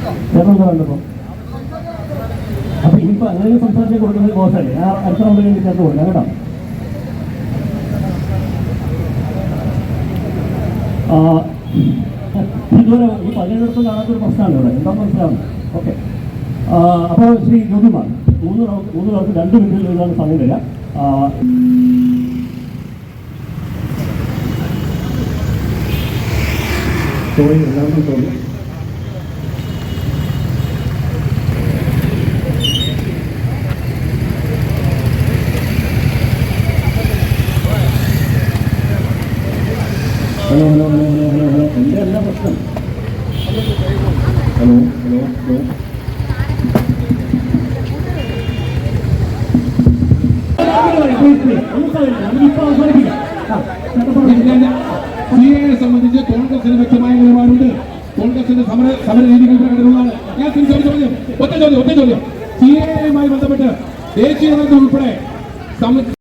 കണ്ടപ്പോൾ അപ്പൊ ഇനിയിപ്പോ അങ്ങനെ സംസാരിച്ച് കൊടുക്കുന്നത് മോശമല്ലേ? ഞാൻ അടുത്ത റൗണ്ടിൽ വേണ്ടി ചേർത്ത് കൊടുക്കാം കേട്ടോ. ഇതുവരെ ഈ പലയിടത്തും കാണാത്തൊരു പ്രശ്നമാണ് ഇവിടെ, എന്താണെന്ന് മനസ്സിലാവുന്നത്. ഓക്കെ, അപ്പോൾ ശ്രീ ജ്യോതിമാർ മൂന്ന് പേർക്ക് 2 മിനിറ്റിൽ എഴുതാൻ സമയം തരാം. എല്ലാവർക്കും തോന്നി hello hello hello hello hello hello എൻ്റെ എല്ലാ പ്രശ്നം. ഹലോ ഹലോ ഹലോ സിഎയെ സംബന്ധിച്ച് കോൺഗ്രസിന് വ്യക്തമായ നിലപാടുണ്ട്. കോൺഗ്രസിന്റെ സമര രീതികൾ പ്രകടനമാണ്. ഞാൻ ഒറ്റ ചോദ്യം സിഎയുമായി ബന്ധപ്പെട്ട് ദേശീയ തലത്തിൽ ഉൾപ്പെടെ